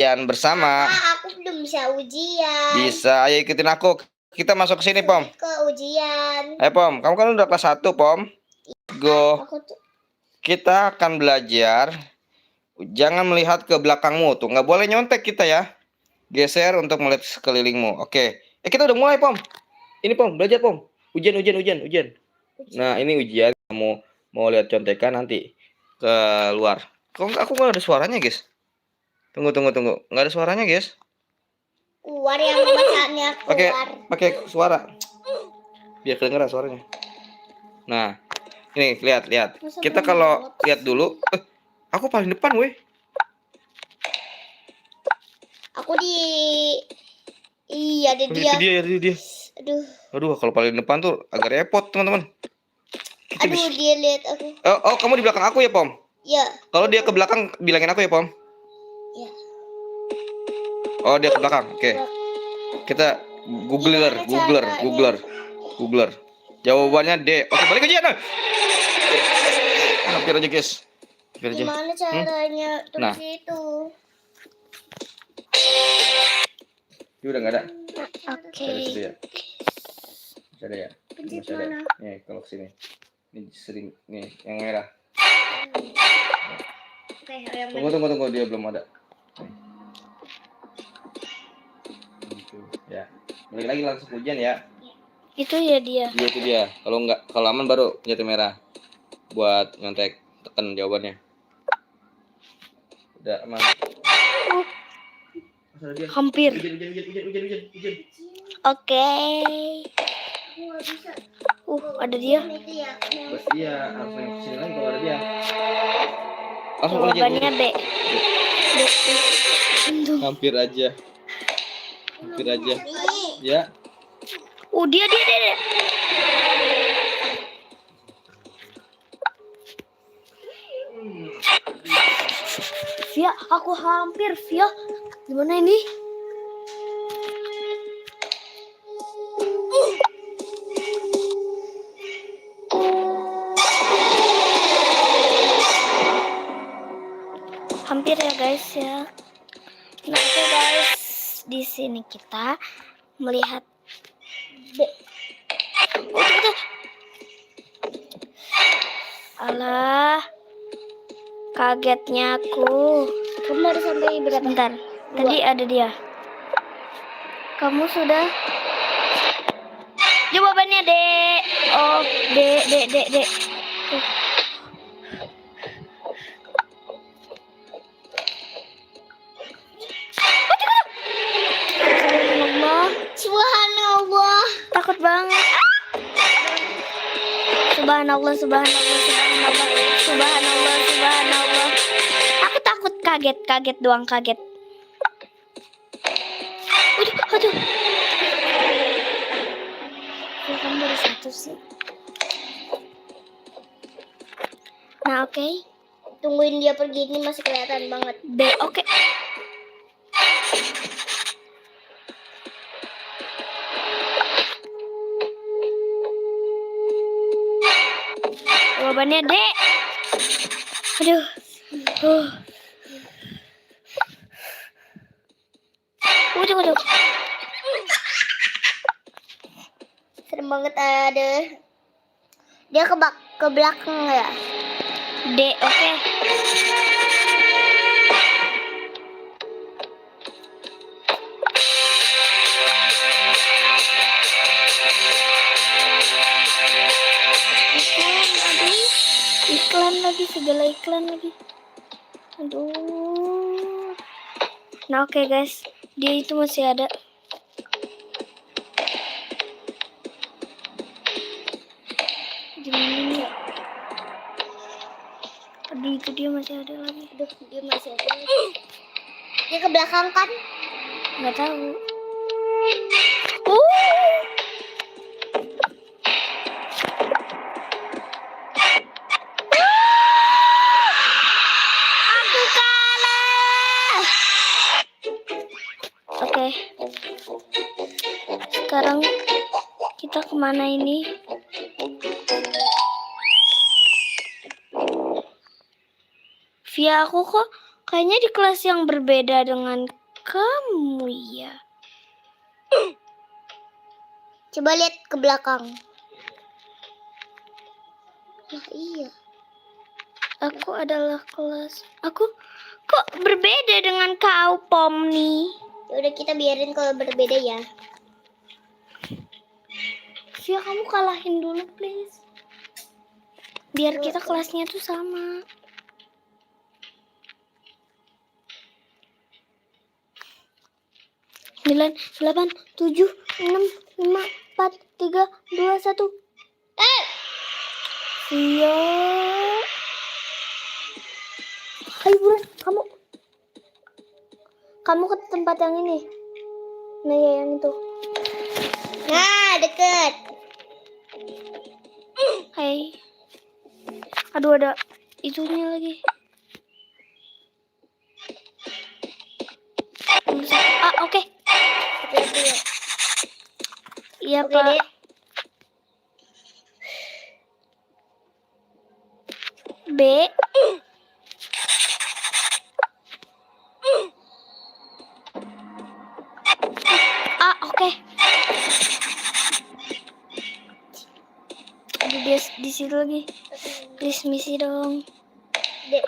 ujian bersama. Aku belum bisa ujian. Bisa, ayo ikutin aku. Kita masuk ke sini, Pom. Ke ujian. Ayo, Pom. Kamu kan udah kelas 1, Pom. Go. Kita akan belajar. Jangan melihat ke belakangmu tuh. Nggak boleh nyontek kita ya. Geser untuk melihat sekelilingmu. Oke. Kita udah mulai, Pom. Ini, Pom. Belajar, Pom. Ujian. Nah, ini ujian. Kamu mau lihat contekan nanti keluar. Kok aku nggak ada suaranya, guys? Tunggu. Nggak ada suaranya, guys. Keluar yang bacaannya keluar. Pakai suara. Biar kedengeran suaranya. Nah, ini lihat. Kita kalau lihat dulu, aku paling depan, weh. Aku iya, ada dia. Itu dia. Aduh, kalau paling depan tuh agak repot, teman-teman. Dia lihat aku. Oh, kamu di belakang aku ya, Pom? Iya. Kalau dia ke belakang, bilangin aku ya, Pom. Iya. Oh, dia ke belakang. Oke. Kita googler. Jawabannya D. Oke, balik ujian. Hampir aja, guys. Gimana caranya tulis itu? Ini udah nggak ada. Oke. Masih ada ya. Masih ada. Nih, kalau sini. Ini sering nih yang merah. Tunggu, dia belum ada. Gitu. Ya. Balik lagi langsung ujian ya. Itu ya dia. Iya, itu dia. Kalau aman baru jatuh merah. Buat nyontek, tekan jawabannya. Udah aman. Hampir. Ujian. Oke. Ada dia. Iya, harus yang sini lagi kalau ada dia. Jawabannya B. Hampir aja. Ya. Dia. Via, aku hampir, Via. Gimana ini? Hampir ya, guys ya. Nah, oke, guys. Di sini kita melihat Alah, kagetnya aku. Kamu baru sampai berapa? Bentar, tadi ada dia. Kamu sudah? Jawabannya D. Oh, D. Subhanallah. Takut banget. Subhanallah. Aku takut, kaget doang. Aduh. Ya, kamu baru satu sih. Nah, oke. Tungguin dia pergi, ini masih kelihatan banget. B, oke. Jawabannya D. Aduh. Tunggu. Serem banget ada. Dia ke belakang ya? D, oke. Segala iklan lagi. Aduh. Nah, oke, guys. Dia itu masih ada. Gimana nih? Aduh, itu dia masih ada lagi. Dia ke belakang kan? Nggak tahu. Oke. Sekarang kita kemana ini? Via aku kok Kayaknya di kelas yang berbeda dengan kamu ya. Coba lihat ke belakang. Nah, iya. Aku adalah kelas. Aku kok berbeda dengan kau, Pomni? Ya udah, kita biarin kalau berbeda ya. Via, kamu kalahin dulu, please. Biar kita kelasnya tuh sama. Sembilan, delapan, tujuh, enam, lima, empat, tiga, dua, satu. Via. Ayo buruan, kamu ke tempat yang ini. Nah ya, yang itu. Nah, deket. Hai. Aduh, ada itunya lagi. Oke. Hati-hati ya. Iya, Oke, Pak. Dek. B. Oke. Aduh, dia di situ lagi. Please misi dong. Dek.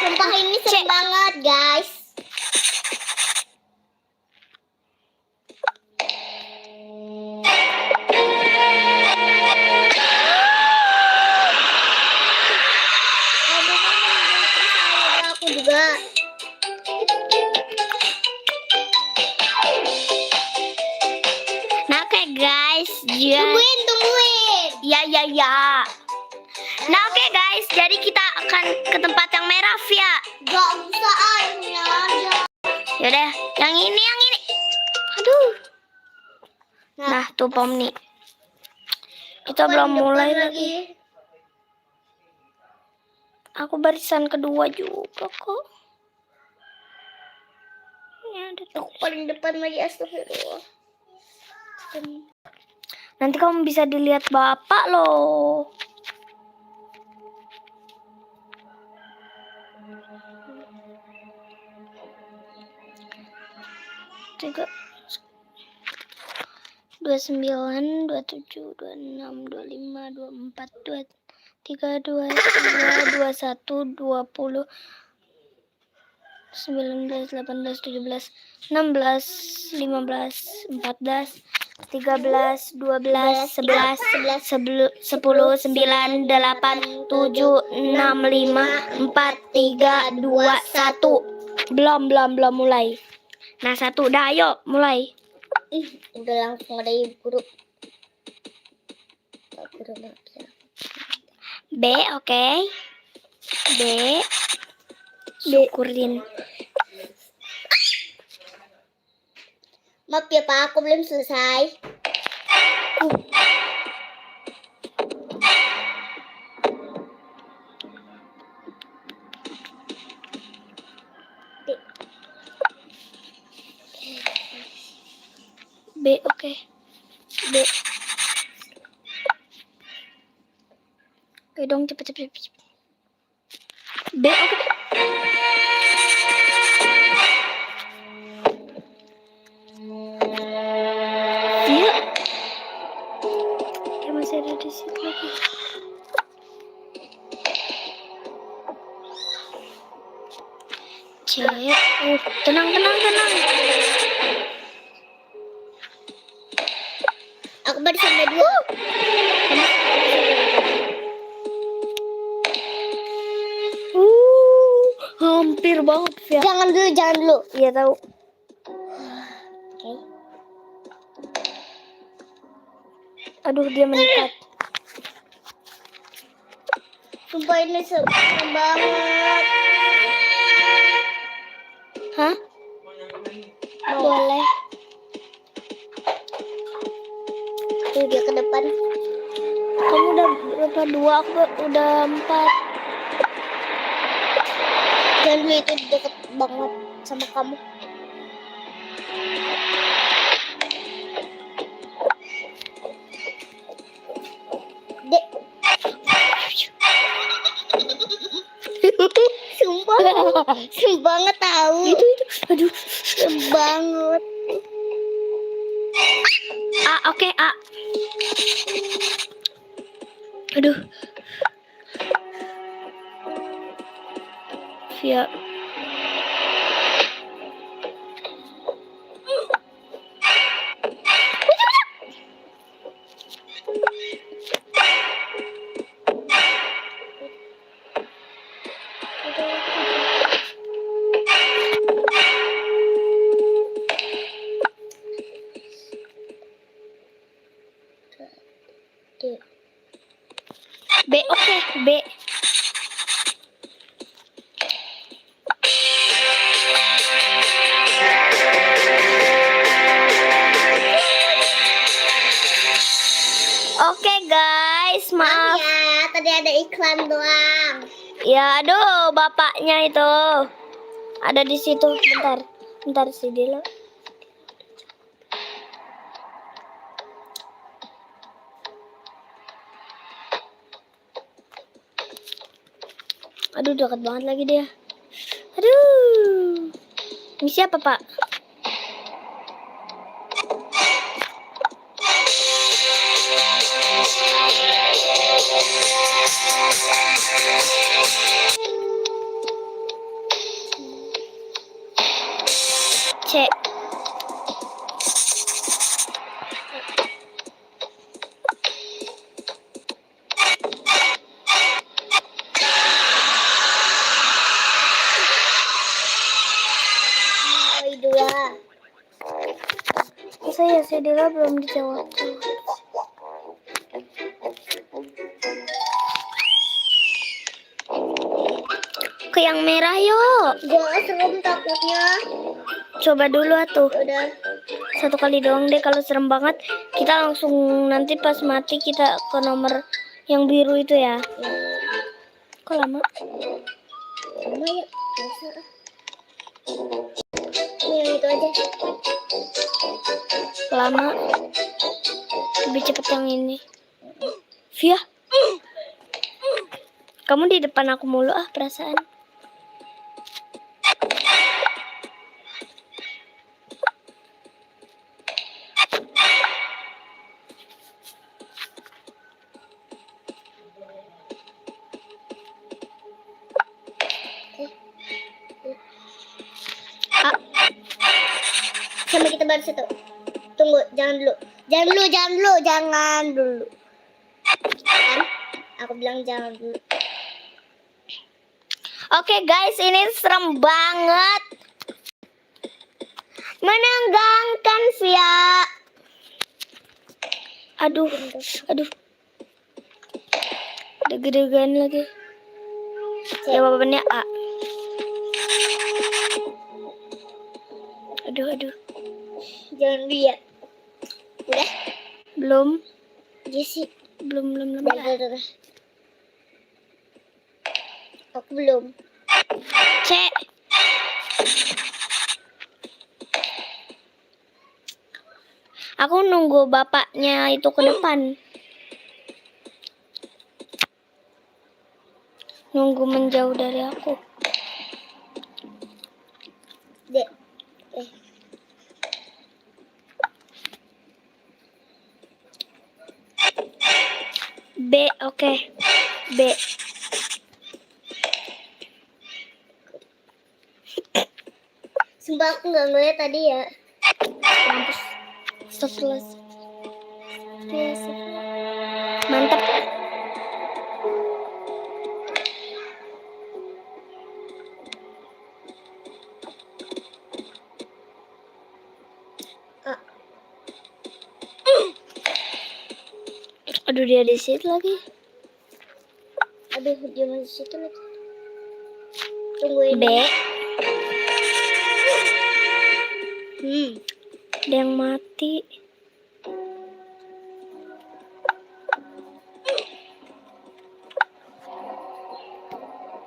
Sumpah ini seru banget, guys. Aku juga. Nah, oke guys, ya. Tungguin. Ya. Nah, oke guys, jadi kita akan ke tempat yang merah, Via. Gak usah airnya aja. Yaudah, yang ini. Aduh. Nah, tuh Pomni. Kita belum mulai lagi. Aku barisan kedua juga kok. Ya, Aku paling depan lagi, astagfirullah. nanti kamu bisa dilihat bapak loh. Tiga, 29, 27, 26, 25, 24, 23, 22, 21, 20, 19, 18, 17, 16, 15, 14, 13, 12, 11, 10, 9, 8, 7, 6, 5, 4, 3, 2, 1. Belum mulai. Nah, 1 udah, ayo mulai. Udah langsung ada guru. B, oke. B. Syukurin. Maaf ya Pak, aku belum selesai. B, oke. B. Oke dong, cepet. B, oke. Iya. Dia masih ada di situ lagi. C. Tenang. Aku baru sampai 2. Hampir banget ya. Jangan dulu. Iya tahu. Oke. Aduh, dia mendekat. Sumpah ini seru banget. Hah? Boleh. Tuh dia ke depan. Kamu udah berapa? 2, aku udah 4. Dan itu deket banget sama kamu. Dek. Sumpah. Sumpah nggak tahu. Itu. Aduh. Banget. A, oke, A. Aduh. Via. B, oke, B. Oke guys, maaf. Ya, tadi ada iklan doang. Ya, aduh, bapaknya itu ada di situ. Bentar sih Dilo. Aduh, dekat banget lagi dia. Aduh. Ini siapa, Pak? C. Oi dua. Saya Dila belum dijawab. Ke yang merah yuk. Gua serem takutnya. Coba dulu atuh. Udah. 1 kali doang deh, kalau serem banget kita langsung nanti pas mati kita ke nomor yang biru itu ya. Kok lama? Lama ya. Biasa. Ini yang itu aja. Lama. Lebih cepet yang ini. Via. Kamu di depan aku mulu perasaan. Sampai kita baru situ. Tunggu, jangan dulu. Jangan dulu. Kan? Aku bilang jangan dulu. Oke guys, ini serem banget. Menegangkan Via. Aduh. Deg-degan lagi. Jawabannya A. Aduh. Jangan lihat. Udah? Belum. Jesse. Belum. Udah. Aku belum. C. Aku nunggu bapaknya itu ke depan. Nunggu menjauh dari aku. D. B, oke. B. Sumpah aku nggak ngeliat tadi ya. Mampus. Astagfirullah. Mantap. Aduh, dia di situ lagi. Aduh, dia masih situ lagi. Tungguin. B. Ada yang mati.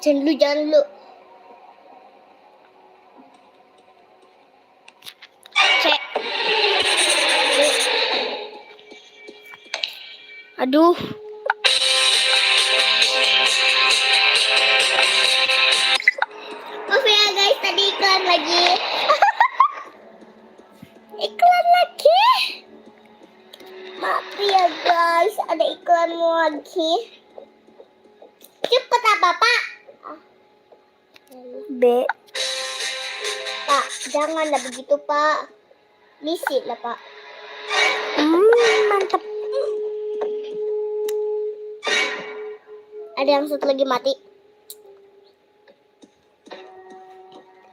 Jangan dulu. C. Aduh. lagi. Cepet apa, Pak? B. Pak, janganlah begitu, Pak. Misi lah, Pak. Mantap. Ada yang satu lagi mati.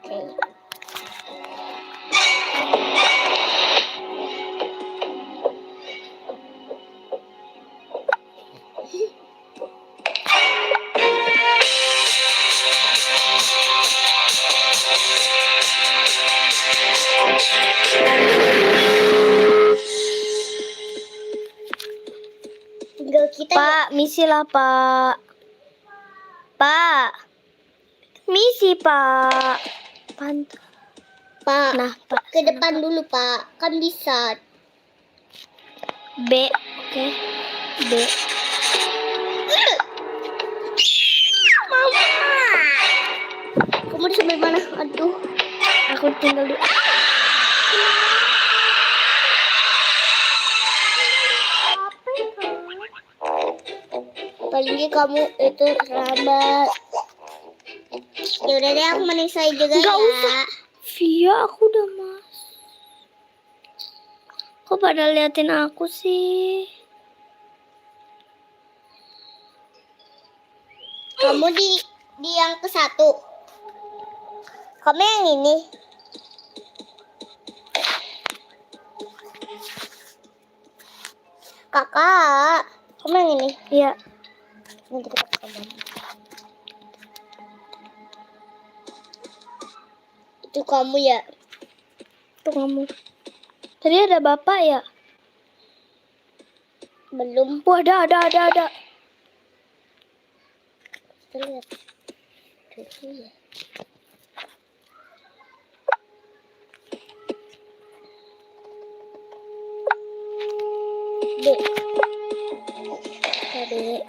Oke. Tinggal kita ya. Pak, misi lah, Pak. Pak. Misi, Pak. Pantas. Pak. Nah, Pak. Ke depan dulu, Pak. Kan bisa. B. Oke. B. Kamu di sebelah mana? Aduh. Aku tinggal di. Palingnya kamu itu terlambat. Ya udah deh, aku mending saya juga Nggak ya. usah. Via, aku udah mas. Kok pada liatin aku sih? Kamu di yang ke satu. Kamu yang ini. Kakak, kamu yang ini. Iya. Nanti kita ke kamu. Itu kamu ya. Tuh kamu. Tadi ada bapak ya? Belum. Wah, ada. Kita lihat. Dulu ya. Dek. Dek.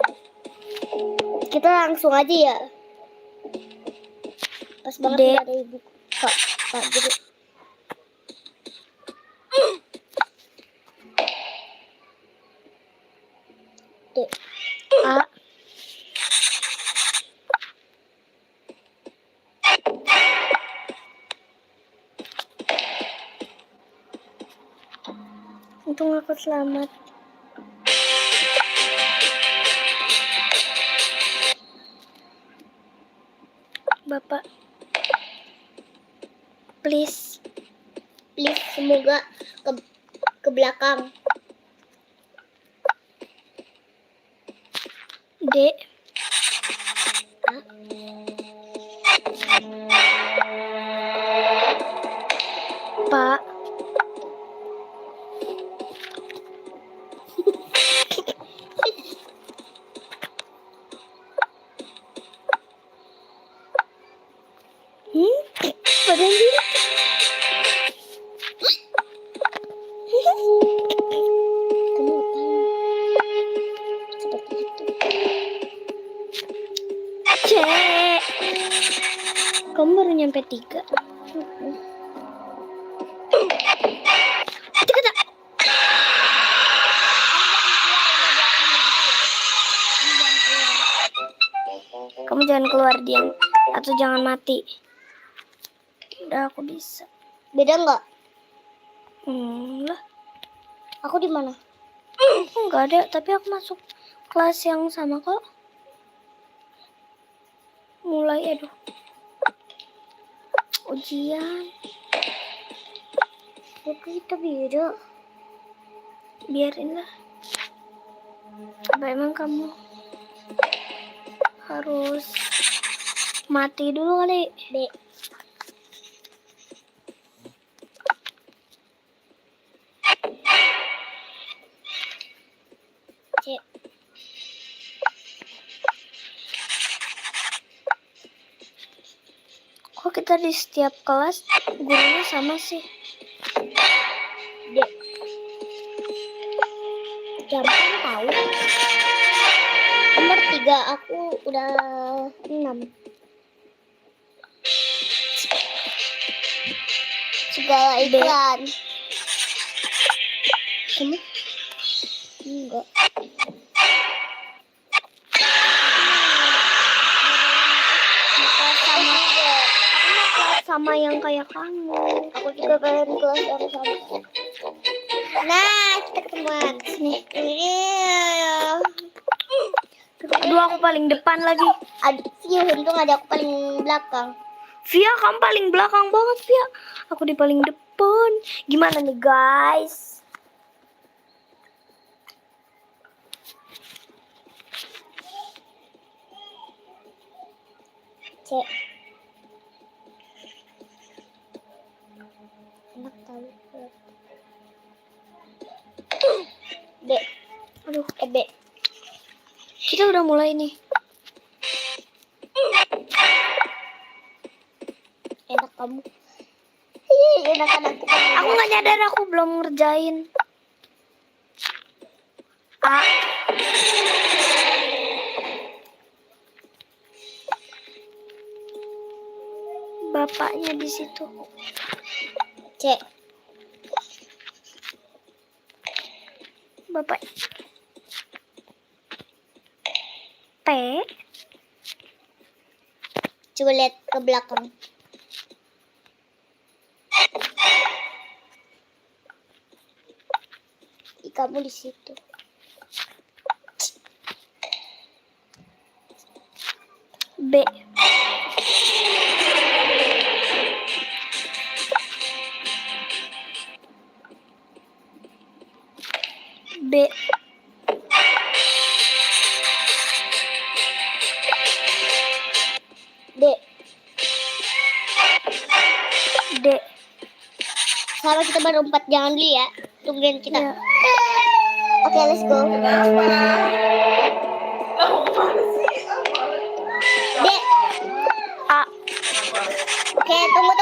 Kita langsung aja ya. Pas banget Dek. nggak ada ibu. Pak guru. Dek. A. Untung aku selamat. Bapak. Please. Please, semoga ke belakang. D. Pak. Padahal dia. Kamu ngapain? Seperti itu. C. Kamu baru nyampe 3. Kamu jangan keluar, Dian. Atau jangan mati. Udah, aku bisa. Beda nggak? Lah. Aku di mana? Enggak ada, tapi aku masuk kelas yang sama kok. Mulai, aduh. Ujian. Kok kita beda? Biarin lah. Apa emang kamu harus mati dulu kali? B. C. Kok kita di setiap kelas gurunya sama sih? D. Gampang tahu. Nomor 3 aku udah 6. Segala iklan. Kamu? Enggak. sama yang kayak kamu. Aku juga pengen kelas yang sama. Nah, kita ketemuan. Sini. Iya. Aduh, aku paling depan lagi. View, untung ada aku paling belakang. Via, kamu paling belakang banget, Via. Aku di paling depan. Gimana nih, guys? C. Enak tahu. B. Aduh, B. kita udah mulai nih. Enak kamu. Ih, enak anakku. Aku nggak nyadar aku belum ngerjain. A. Bapaknya di situ. C. Bapak. P. Coba lihat ke belakang. Kamu di situ. B. B. D. D. Sama kita berempat, jangan dulu ya. Tungguin kita. Ya. Oke, let's go. D. A. Oke, tunggu.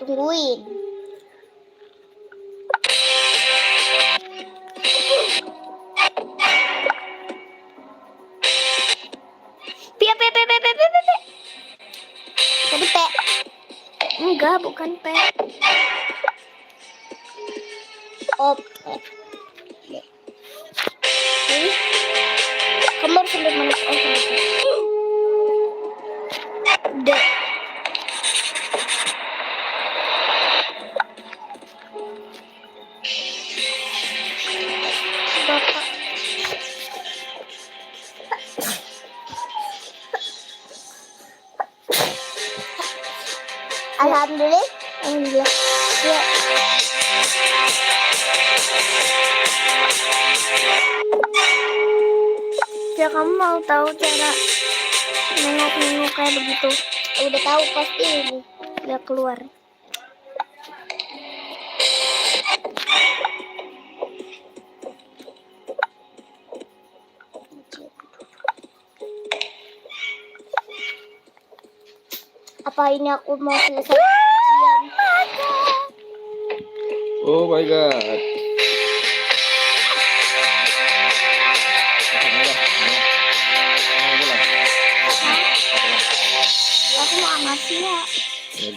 Tungguin. Pia, P. Tadi P. Enggak, bukan P. O. P. Kamu harus lihat mana O sama P. D. Bapak. Alhamdulillah. Alhamdulillah. Ya. Ya, kamu mau tahu cara nengok-nengok kayak begitu? Udah tahu pasti ini. Udah keluar. Apa ini aku mau selesai ujian? Oh my god. Aku mau ngasih ya. Ya,